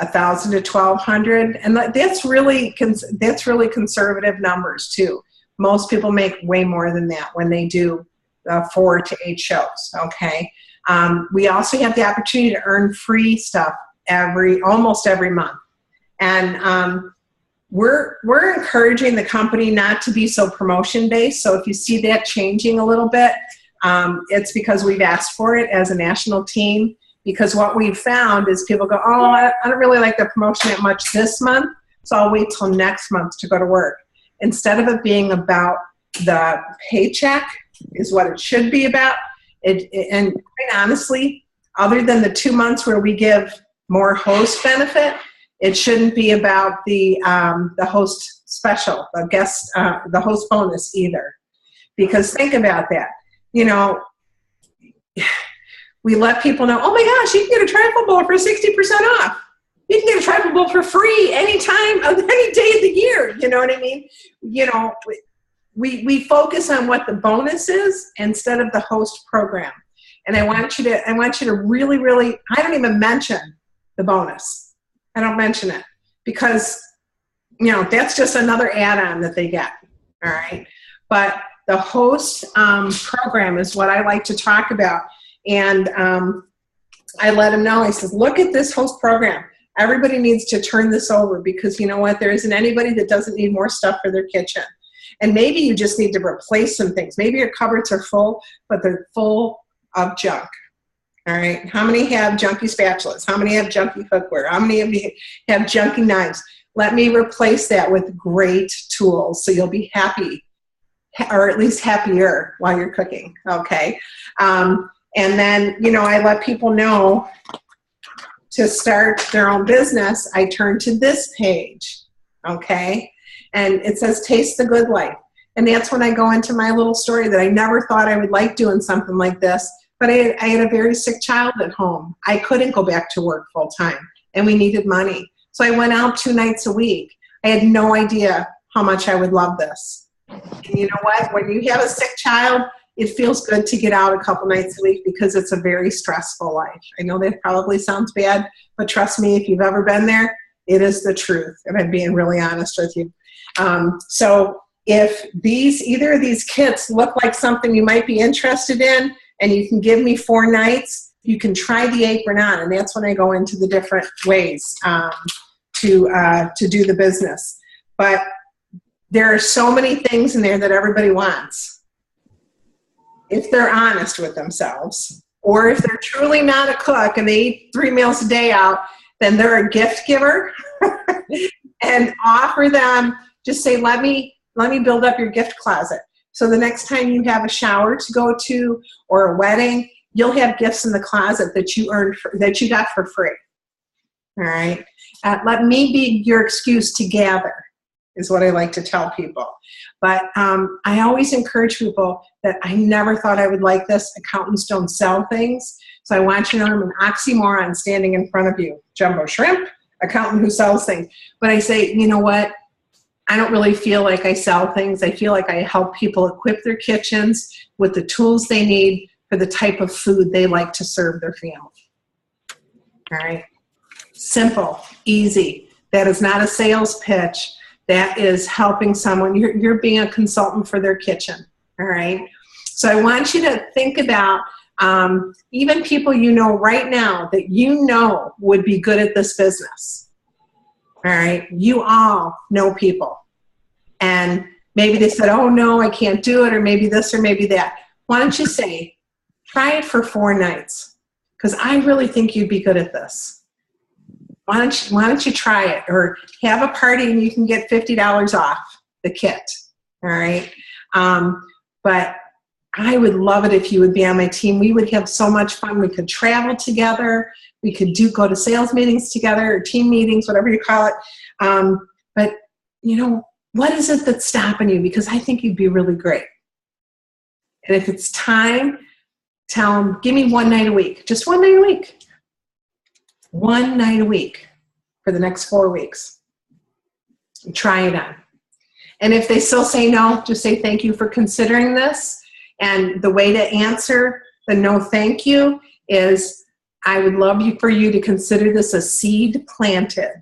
$1,000 to $1,200, and that's really conservative numbers too. Most people make way more than that when they do 4 to 8 shows. Okay. We also have the opportunity to earn free stuff almost every month, and we're encouraging the company not to be so promotion based. So if you see that changing a little bit, it's because we've asked for it as a national team. Because what we've found is people go, oh, I don't really like the promotion that much this month, so I'll wait till next month to go to work. Instead of it being about the paycheck is what it should be about. And quite honestly, other than the 2 months where we give more host benefit, it shouldn't be about the host special, the host bonus either. Because think about that. You know, we let people know, oh my gosh, you can get a trifle bowl for 60% off. You can get a trifle bowl for free anytime of any day of the year. You know what I mean? You know, we focus on what the bonus is instead of the host program. And I want you to really, really, I don't even mention the bonus. I don't mention it because, you know, that's just another add-on that they get. All right. But the host program is what I like to talk about. And I let them know, I said, look at this host program. Everybody needs to turn this over because you know what? There isn't anybody that doesn't need more stuff for their kitchen. And maybe you just need to replace some things. Maybe your cupboards are full, but they're full of junk. All right. How many have junky spatulas? How many have junky cookware? How many of you have junky knives? Let me replace that with great tools so you'll be happy, or at least happier while you're cooking. Okay. And then, you know, I let people know to start their own business. I turn to this page. Okay. And it says Taste the Good Life. And that's when I go into my little story that I never thought I would like doing something like this. But I had a very sick child at home. I couldn't go back to work full time, and we needed money. So I went out 2 nights a week. I had no idea how much I would love this. And you know what? When you have a sick child, it feels good to get out a couple nights a week because it's a very stressful life. I know that probably sounds bad, but trust me, if you've ever been there, it is the truth. And I'm being really honest with you. So if either of these kits look like something you might be interested in, and you can give me 4 nights, you can try the apron on. And that's when I go into the different ways to do the business. But there are so many things in there that everybody wants. If they're honest with themselves, or if they're truly not a cook and they eat 3 meals a day out, then they're a gift giver. And offer them, just say, let me build up your gift closet. So the next time you have a shower to go to or a wedding, you'll have gifts in the closet that you that you got for free. All right. Let me be your excuse to gather, is what I like to tell people. But I always encourage people that I never thought I would like this. Accountants don't sell things. So I want you to know I'm an oxymoron standing in front of you. Jumbo shrimp, accountant who sells things. But I say, you know what? I don't really feel like I sell things. I feel like I help people equip their kitchens with the tools they need for the type of food they like to serve their family. All right. Simple, easy. That is not a sales pitch. That is helping someone. You're being a consultant for their kitchen. All right. So I want you to think about even people you know right now that you know would be good at this business. All right. You all know people. And maybe they said, oh, no, I can't do it, or maybe this or maybe that. Why don't you say, try it for 4 nights, because I really think you'd be good at this. Why don't you try it, or have a party and you can get $50 off the kit. All right. But I would love it if you would be on my team. We would have so much fun. We could travel together. We could go to sales meetings together, or team meetings, whatever you call it. But, you know, what is it that's stopping you? Because I think you'd be really great. And if it's time, tell them, give me 1 night a week. Just 1 night a week. 1 night a week for the next 4 weeks. And try it on. And if they still say no, just say thank you for considering this. And the way to answer the no thank you is, I would love for you to consider this a seed planted.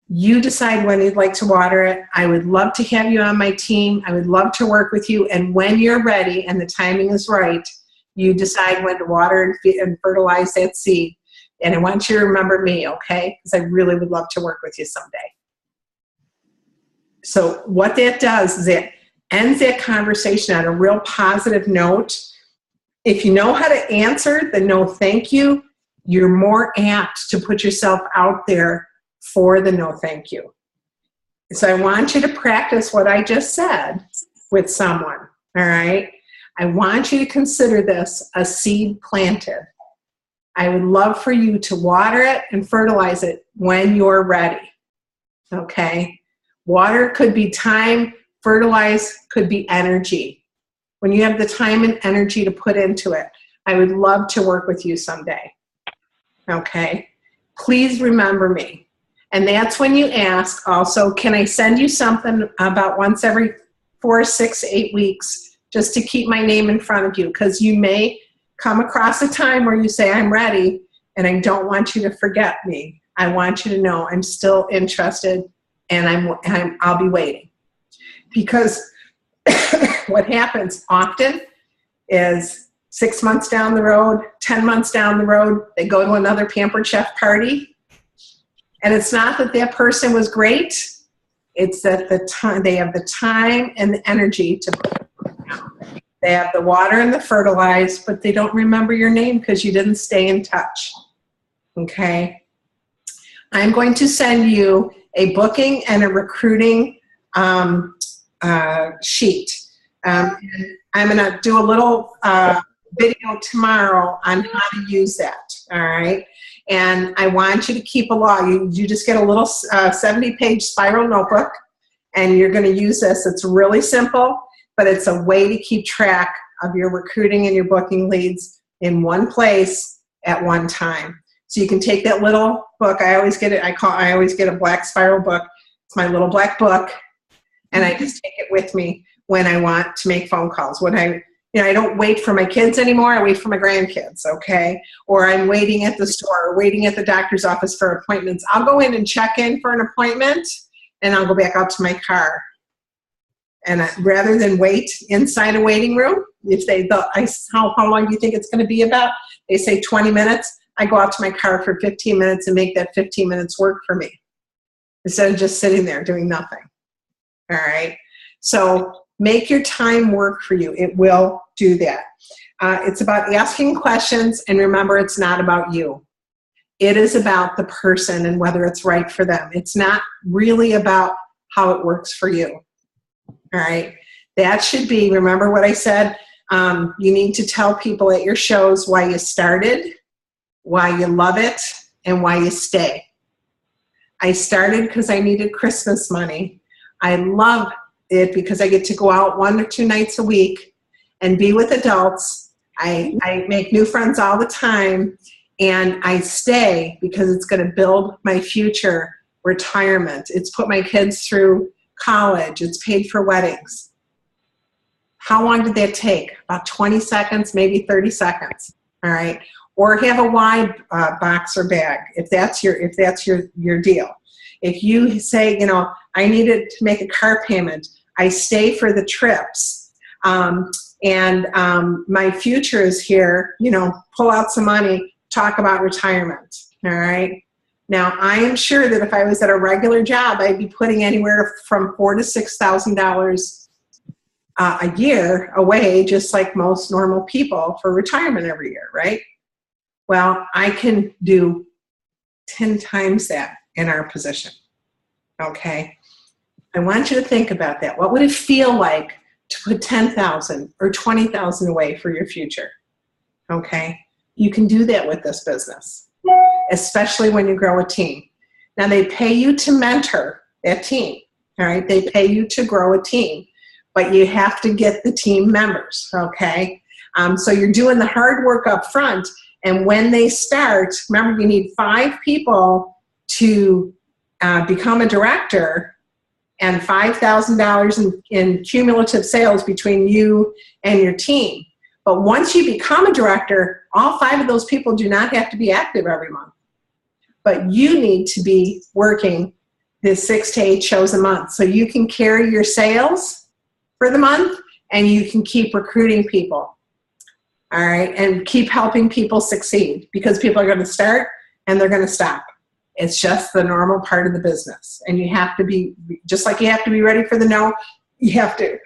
You decide when you'd like to water it. I would love to have you on my team. I would love to work with you. And when you're ready and the timing is right, you decide when to water and fertilize that seed. And I want you to remember me, okay? Because I really would love to work with you someday. So what that does is it ends that conversation on a real positive note. If you know how to answer the no thank you, you're more apt to put yourself out there for the no thank you. So I want you to practice what I just said with someone, all right? I want you to consider this a seed planted. I would love for you to water it and fertilize it when you're ready, okay? Water could be time, fertilize could be energy. When you have the time and energy to put into it, I would love to work with you someday, okay? Please remember me. And that's when you ask also, can I send you something about once every 4, 6, 8 weeks just to keep my name in front of you? Because you may come across a time where you say, I'm ready, and I don't want you to forget me. I want you to know I'm still interested, and I'll be waiting. Because what happens often is 6 months down the road, 10 months down the road, they go to another Pampered Chef party. And it's not that that person was great. It's that they have the time and the energy to put it down. They have the water and the fertilized, but they don't remember your name because you didn't stay in touch. Okay? I'm going to send you a booking and a recruiting sheet. And I'm going to do a little video tomorrow on how to use that. All right? And I want you to keep a log. You just get a little 70-page spiral notebook, and you're going to use this. It's really simple, but it's a way to keep track of your recruiting and your booking leads in one place at one time. So you can take that little book. I always get it. I always get a black spiral book. It's my little black book, and I just take it with me when I want to make phone calls. When I don't wait for my kids anymore. I wait for my grandkids, okay? Or I'm waiting at the store or waiting at the doctor's office for appointments. I'll go in and check in for an appointment, and I'll go back out to my car. And rather than wait inside a waiting room, how long do you think it's going to be about? They say 20 minutes. I go out to my car for 15 minutes and make that 15 minutes work for me instead of just sitting there doing nothing. All right? So make your time work for you. It will do that. It's about asking questions, and remember, it's not about you. It is about the person and whether it's right for them. It's not really about how it works for you. All right? That should be, remember what I said, you need to tell people at your shows why you started, why you love it, and why you stay. I started because I needed Christmas money. I love it because I get to go out 1 or 2 nights a week and be with adults. I make new friends all the time, and I stay because it's going to build my future retirement. It's put my kids through college. It's paid for weddings. How long did that take? About 20 seconds, maybe 30 seconds. All right. Or have a wide box or bag if that's your deal. If you say, I needed to make a car payment, I stay for the trips, and my future is here, pull out some money, talk about retirement, all right? Now, I am sure that if I was at a regular job, I'd be putting anywhere from $4,000 to $6,000 a year away, just like most normal people, for retirement every year, right? Well, I can do 10 times that in our position, okay? I want you to think about that. What would it feel like to put $10,000 or $20,000 away for your future? Okay? You can do that with this business, especially when you grow a team. Now, they pay you to mentor that team, all right? They pay you to grow a team, but you have to get the team members, okay? So you're doing the hard work up front, and when they start, remember, you need 5 people to become a director, and $5,000 in cumulative sales between you and your team. But once you become a director, all 5 of those people do not have to be active every month. But you need to be working the 6 to 8 shows a month so you can carry your sales for the month and you can keep recruiting people. All right, and keep helping people succeed, because people are going to start and they're going to stop. It's just the normal part of the business. And you have to be, just like you have to be ready for the no, you have to,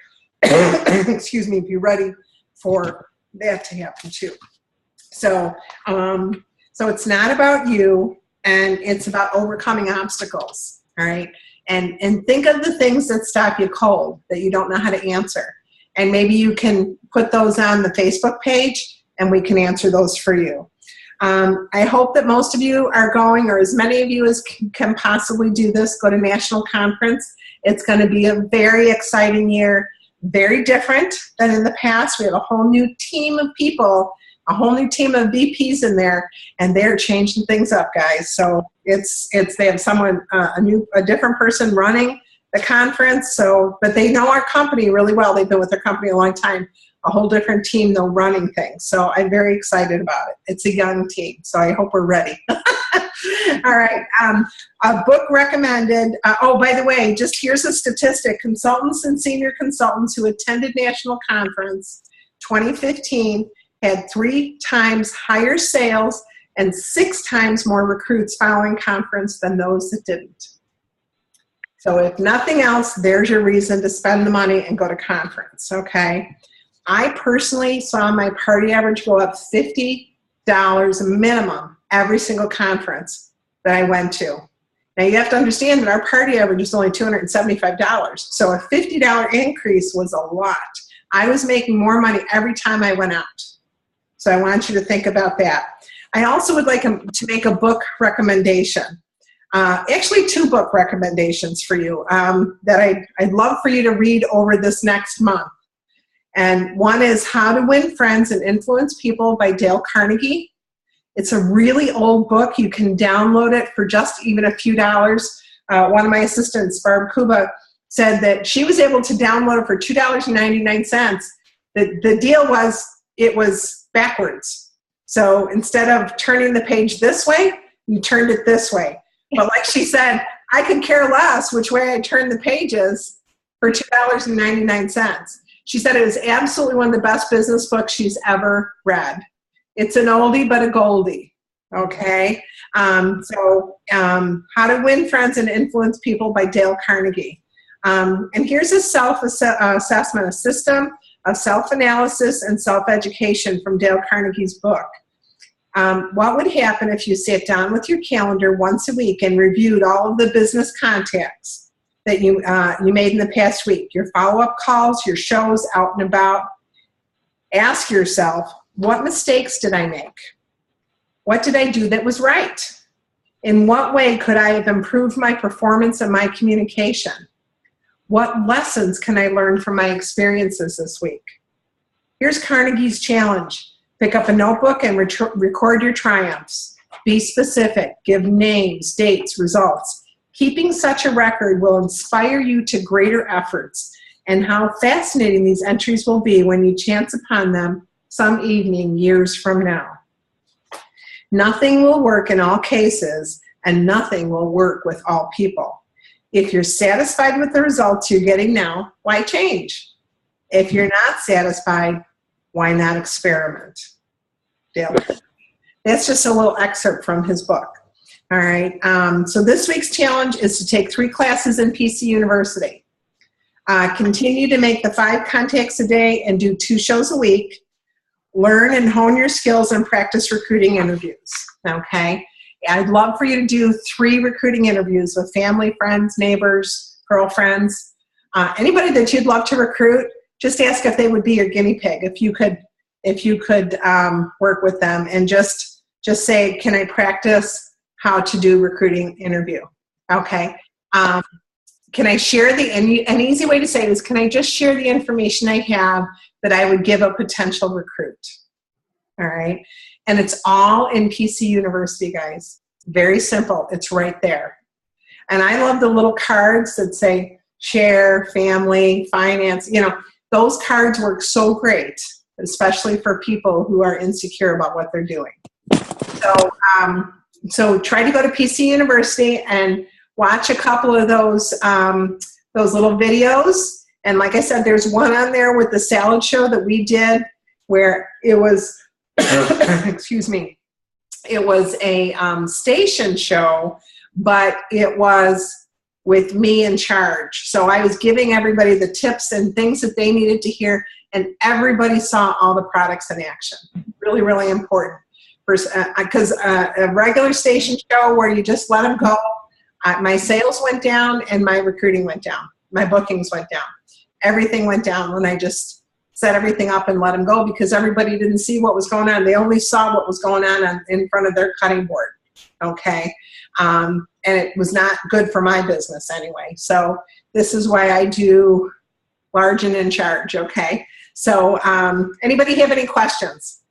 excuse me, be ready for that to happen too. So, so it's not about you, and it's about overcoming obstacles, all right? And think of the things that stop you cold, that you don't know how to answer. And maybe you can put those on the Facebook page, and we can answer those for you. I hope that most of you are going, or as many of you as can possibly do this, go to National Conference. It's going to be a very exciting year, very different than in the past. We have a whole new team of people, a whole new team of VPs in there, and they're changing things up, guys. So they have someone, a different person running the conference. So, but they know our company really well. They've been with our company a long time. A whole different team, though, running things. So I'm very excited about it. It's a young team, so I hope we're ready. All right. A book recommended. Oh, by the way, just here's a statistic. Consultants and senior consultants who attended National Conference 2015 had 3 times higher sales and 6 times more recruits following conference than those that didn't. So if nothing else, there's your reason to spend the money and go to conference, okay? I personally saw my party average go up $50 minimum every single conference that I went to. Now you have to understand that our party average is only $275. So a $50 increase was a lot. I was making more money every time I went out. So I want you to think about that. I also would like to make a book recommendation. Actually, 2 book recommendations for you that I'd love for you to read over this next month. And one is How to Win Friends and Influence People by Dale Carnegie. It's a really old book. You can download it for just even a few dollars. One of my assistants, Barb Kuba, said that she was able to download it for $2.99. The deal was it was backwards. So instead of turning the page this way, you turned it this way. But like she said, I could care less which way I turn the pages for $2.99. She said it was absolutely one of the best business books she's ever read. It's an oldie but a goldie, okay? How to Win Friends and Influence People by Dale Carnegie. And here's a self-assessment, a system of self-analysis and self-education from Dale Carnegie's book. What would happen if you sat down with your calendar once a week and reviewed all of the business contacts that you made in the past week, your follow-up calls, your shows out and about? Ask yourself, what mistakes did I make? What did I do that was right? In what way could I have improved my performance and my communication? What lessons can I learn from my experiences this week? Here's Carnegie's challenge. Pick up a notebook and record your triumphs. Be specific. Give names, dates, results. Keeping such a record will inspire you to greater efforts, and how fascinating these entries will be when you chance upon them some evening years from now. Nothing will work in all cases, and nothing will work with all people. If you're satisfied with the results you're getting now, why change? If you're not satisfied, why not experiment? Dale. That's just a little excerpt from his book. All right. So this week's challenge is to take 3 classes in PC University. Continue to make the 5 contacts a day and do 2 shows a week. Learn and hone your skills and practice recruiting interviews. Okay. I'd love for you to do 3 recruiting interviews with family, friends, neighbors, girlfriends, anybody that you'd love to recruit. Just ask if they would be your guinea pig, if you could work with them, and just say, can I practice how to do recruiting interview? Okay. Can I share an easy way to say it is, can I just share the information I have that I would give a potential recruit? All right. And it's all in PC University, guys. Very simple. It's right there. And I love the little cards that say share, family, finance. You know, those cards work so great, especially for people who are insecure about what they're doing. So try to go to PC University and watch a couple of those little videos. And like I said, there's one on there with the salad show that we did where it was, excuse me, it was a station show, but it was with me in charge. So I was giving everybody the tips and things that they needed to hear, and everybody saw all the products in action. Really, really important. Because a regular station show where you just let them go, my sales went down and my recruiting went down. My bookings went down. Everything went down when I just set everything up and let them go, because everybody didn't see what was going on. They only saw what was going on in front of their cutting board, okay? And it was not good for my business anyway. So this is why I do large and in charge, okay? So anybody have any questions?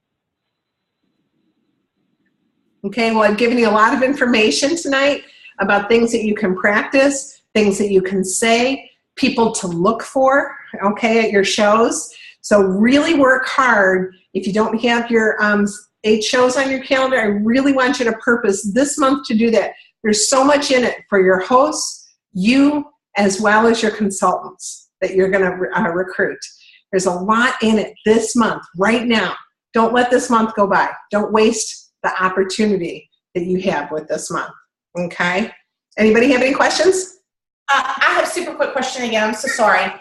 Okay, well, I've given you a lot of information tonight about things that you can practice, things that you can say, people to look for, okay, at your shows. So really work hard. If you don't have your 8 shows on your calendar, I really want you to purpose this month to do that. There's so much in it for your hosts, you, as well as your consultants that you're going to recruit. There's a lot in it this month, right now. Don't let this month go by. Don't waste the opportunity that you have with this month, okay? Anybody have any questions? I have a super quick question again. I'm so sorry.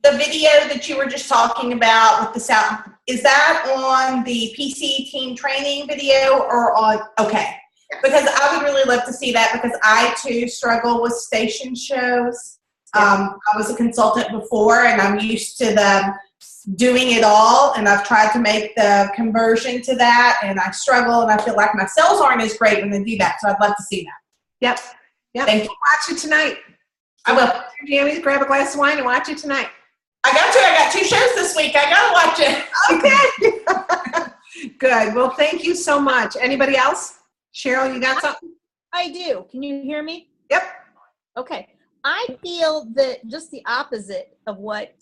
the video that you were just talking about with the sound, is that on the PC team training video or on, okay. Because I would really love to see that because I too struggle with station shows. I was a consultant before and I'm used to doing it all, and I've tried to make the conversion to that, and I struggle, and I feel like my sales aren't as great when they do that, so I'd love to see that. Yep. Thank you. Watch it tonight. I will. Jamie, grab a glass of wine and watch it tonight. I got 2 shows this week. I got to watch it. Okay. Good. Well, thank you so much. Anybody else? Cheryl, you got something? I do. Can you hear me? Yep. Okay. I feel that just the opposite of what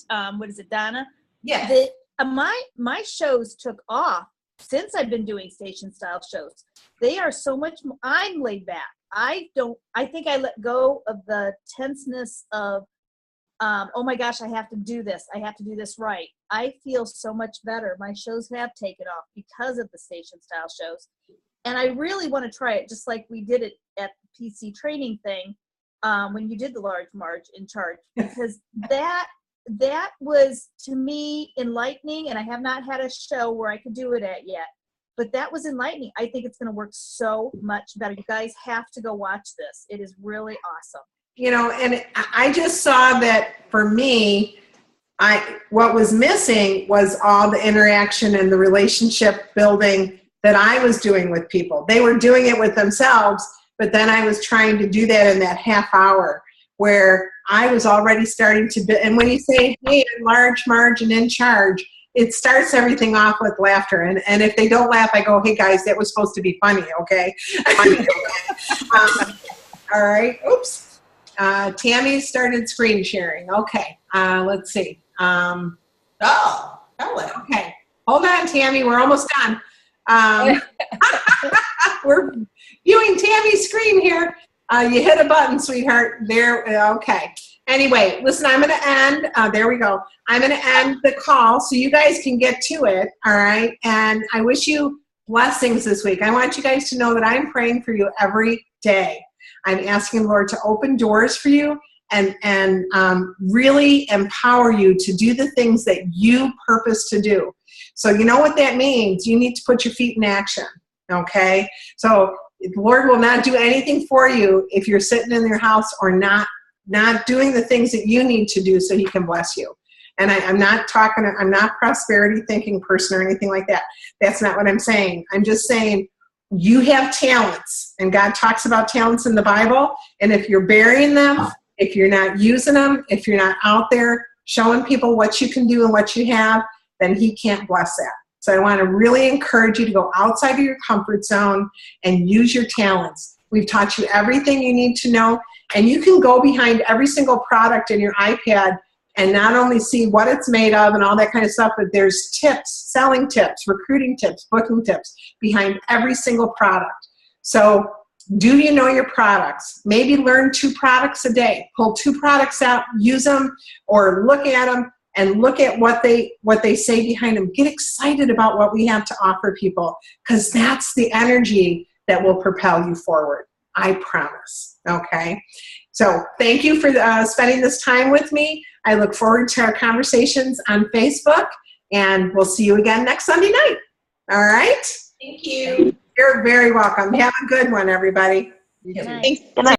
is it, Donna? Yeah. That my shows took off since I've been doing station style shows. They are so much more, I'm laid back. I think I let go of the tenseness of, oh my gosh, I have to do this. I have to do this right. I feel so much better. My shows have taken off because of the station style shows. And I really want to try it just like we did it at the PC training thing when you did the large Marge in charge, because that was, to me, enlightening, and I have not had a show where I could do it at yet, but that was enlightening. I think it's going to work so much better. You guys have to go watch this. It is really awesome. You know, and I just saw that for me, what was missing was all the interaction and the relationship building that I was doing with people. They were doing it with themselves, but then I was trying to do that in that half hour where I was already starting to be, and when you say, hey, I'm large, Marge, and in charge, it starts everything off with laughter. And if they don't laugh, I go, hey guys, that was supposed to be funny, okay? All right, oops. Tammy started screen sharing. Okay, let's see. Hello. Okay, hold on, Tammy, we're almost done. We're viewing Tammy's screen here. You hit a button, sweetheart. There, okay. Anyway, listen, I'm going to end. There we go. I'm going to end the call so you guys can get to it, all right? And I wish you blessings this week. I want you guys to know that I'm praying for you every day. I'm asking the Lord to open doors for you and really empower you to do the things that you purpose to do. So you know what that means. You need to put your feet in action, okay? So the Lord will not do anything for you if you're sitting in your house or not doing the things that you need to do so he can bless you. And I'm not prosperity thinking person or anything like that. That's not what I'm saying. I'm just saying you have talents, and God talks about talents in the Bible, and if you're burying them, if you're not using them, if you're not out there showing people what you can do and what you have, then he can't bless that. So I want to really encourage you to go outside of your comfort zone and use your talents. We've taught you everything you need to know, and you can go behind every single product in your iPad and not only see what it's made of and all that kind of stuff, but there's tips, selling tips, recruiting tips, booking tips behind every single product. So do you know your products? Maybe learn 2 products a day. Pull 2 products out, use them, or look at them and look at what they say behind them. Get excited about what we have to offer people, because that's the energy that will propel you forward. I promise, okay? So thank you for spending this time with me. I look forward to our conversations on Facebook, and we'll see you again next Sunday night. All right? Thank you. You're very welcome. Have a good one, everybody. Good night. Thanks. Good night.